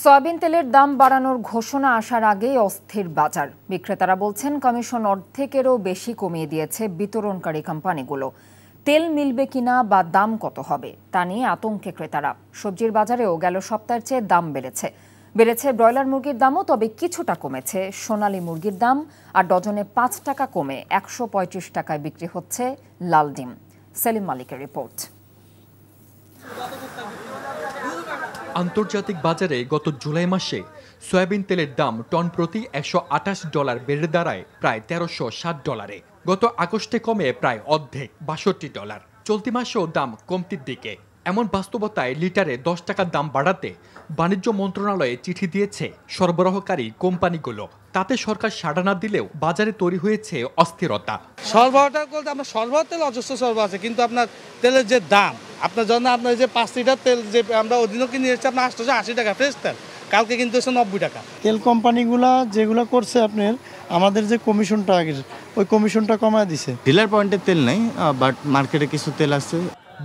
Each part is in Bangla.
সয়াবিন তেলের দাম বাড়ানোর ঘোষণা আসার আগেই অস্থির বাজার। বিক্রেতারা বলছেন কমিশন অর্ধেকেরও বেশি কমিয়ে দিয়েছে বিতরণকারী কোম্পানিগুলো। তেল মিলবে কিনা বা দাম কত হবে তা নিয়ে আতঙ্কে ক্রেতারা। সবজির বাজারেও গেল সপ্তাহের চেয়ে দাম বেড়েছে ব্রয়লার মুরগির দামও, তবে কিছুটা কমেছে সোনালী মুরগির দাম। আর ডজনে 5 টাকা কমে 135 টাকায় বিক্রি হচ্ছে লাল ডিম। সেলিম মালিকের রিপোর্ট। আন্তর্জাতিক বাজারে গত জুলাই মাসে সয়াবিন তেলের দাম টন প্রতি $128 বেড়ে দাঁড়ায় প্রায় $1360। গত আগস্টে কমে প্রায় অর্ধেক $62। চলতি মাসেও দাম কমতির দিকে। এমন বাস্তবতায় লিটারে 10 টাকার দাম বাড়াতে বাণিজ্য মন্ত্রণালয়ে চিঠি দিয়েছে সরবরাহকারী কোম্পানিগুলো। তাতে সরকার সাড়া না দিলেও বাজারে তৈরি হয়েছে অস্থিরতা। সরবরাহটা বলতে আমরা সরবরাহ তেল অজস্র সরবরাহ আছে, কিন্তু আপনার তেলের যে দাম আপনার জন্য আপনার যে 5 লিটার তেল যে আমরা ওদিনও কিনে এসেছি আপনার 880 টাকা ফ্রেশ তেল, কালকে কিন্তু এসে 90 টাকা। তেল কোম্পানিগুলা যেগুলো করছে আপনার আমাদের যে কমিশনটা আগের ওই কমিশনটা কমায় দিছে। ডিলার পয়েন্টে তেল নেই, বাট মার্কেটে কিছু তেল আছে।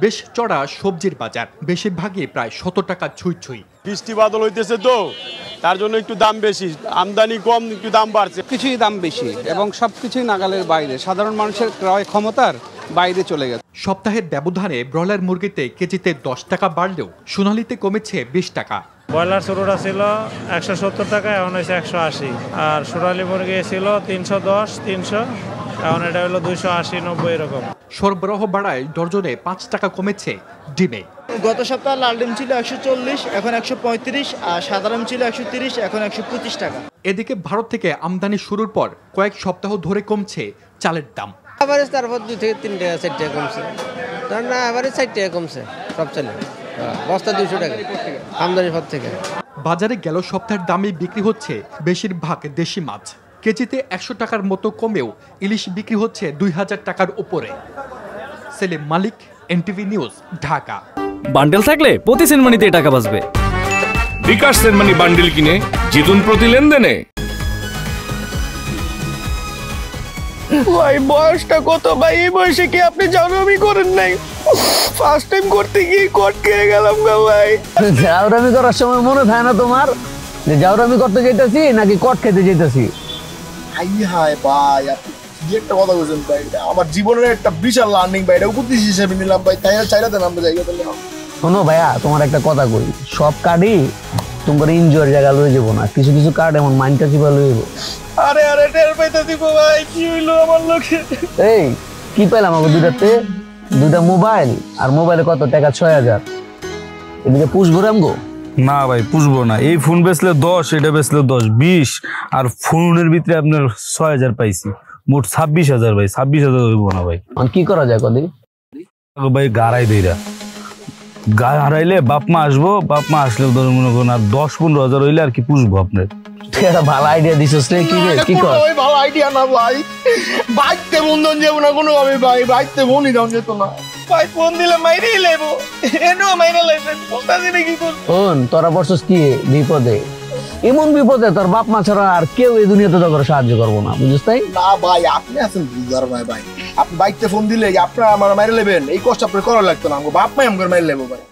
বেশ চড়া সবজির বাজার, বেশিরভাগই প্রায় 100 টাকা ছুঁই। বৃষ্টি বাদল হইতেছে তো তার জন্য একটু দাম বেশি, আমদানি কম, একটু দাম বাড়ছে। কিছুই দাম বেশি এবং সবকিছুই নাগালের বাইরে, সাধারণ মানুষের ক্রয় ক্ষমতার বাইরে চলে গেছে। সপ্তাহের ব্যবধানে ব্রয়লার মুরগিতে কেজিতে 10 টাকা বাড়লেও সোনালীতে কমেছে 20 টাকা। ব্রয়লার শুরুটা ছিল 170 টাকা, এখন হয়েছে 180। আর সোনালী মুরগি ছিল 310, 300, এখন এটা হলো 280, 90 এরকম। সরবরাহ বাড়ায় ডজনে 5 টাকা কমেছে ডিমে। গত সপ্তাহে লাল ডিম ছিল 140, এখন 135, আর সাধারণ ছিল 130, এখন 125 টাকা। এদিকে ভারত থেকে আমদানি শুরুর পর কয়েক সপ্তাহ ধরে কমছে চালের দাম। এভারেজ তারপর 2 থেকে 3 টাকা 4 টাকা কমছে, তার না এভারেজ 4 টাকা কমছে সব চালে, বস্তা 200 টাকা আমদানির পর থেকে। বাজারে গেল সপ্তাহের দামে বিক্রি হচ্ছে বেশিরভাগ দেশি মাছ। কেজিতে 100 টাকার মতো কমেও ইলিশ বিক্রি হচ্ছে 2000 টাকার উপরে। সেলিম মালিক, এনটিভি নিউজ, ঢাকা। বান্ডেল থাকলে প্রতি সেনমানিতে টাকা বাঁচবে। বিকাশ সেনমানি বান্ডেল কিনে জিতুন প্রতি লেনদেনে। ভাই বয়সটা কত ভাই? এই বয়সে কি আপনি জাউরামি করেন নাই? ফার্স্ট টাইম করতে গিয়ে কট খেয়ে গেলাম গা ভাই। জাউরামি করার সময় মনে থাকে না তোমার যে জাউরামি করতে যেতেছি নাকি কট খেতে যেতেছি? হাই ভাই, আপনি কি একটা কথা বলছেন ভাই? আমার জীবনের একটা বিশাল লার্নিং ভাই, এটা উপদেশ হিসেবে নিলাম ভাই। তাই চাইরা দেন আমরা জায়গা দিলে। শোনো ভাইয়া, তোমার একটা কথা কই, সব কার্ডই তোমার এনজয়ের জায়গা লয়ে যাবো না, কিছু কিছু কার্ড এমন মাইন্ডটা চিপা লয়ে যাবো। আরে টের পাইতে দিব ভাই, কি হইলো আমার লোকে? এই কি পাইলাম আমাকে দুইটা মোবাইল, আর মোবাইলে কত টাকা? 6000। এদিকে পুষবো রামগো? না ভাই পুষবো না। এই ফোন বেচলে 10, এটা বেচলে 10, 20, আর ফোনের ভিতরে আপনার 6000 পাইছি, মোট 26,000 ভাই। 26,000 হইব না ভাই। কি করা যায় কদি ভাই? গাড়াই দেইরা গা হারাইলে বাপ মা আসবো, বাপ মা আসলে ধরে মনে করুন আর 10-15,000 হইলে আর কি পুষবো আপনার। এটা ভালো আইডিয়া দিছিস রে। কি কর ভালো আইডিয়া না ভাই, বাইতে বন্ধন যাবো না কোনো ভাবে ভাই, বাইতে বনি দাও যেত না ভাই। ফোন দিলে মাইরেই লেবো, এনো মাইরে লাইছেন বলতাছি না কি করব। শোন, তোরা বসছিস কি বিপদে? এমন বিপদে তোর বাপ মা ছাড়া আর কেউ এই দুনিয়াতে তোকে সাহায্য করবো না, বুঝিস তাই না ভাই? আপনি আছেন বুঝার ভাই, আপনি বাইতে ফোন দিলে আপনারা আমার মাইরে লেবেন, এই কষ্ট আপনার করা লাগতো না। বাপ মাই আমার মাইরে লেবো ভাই।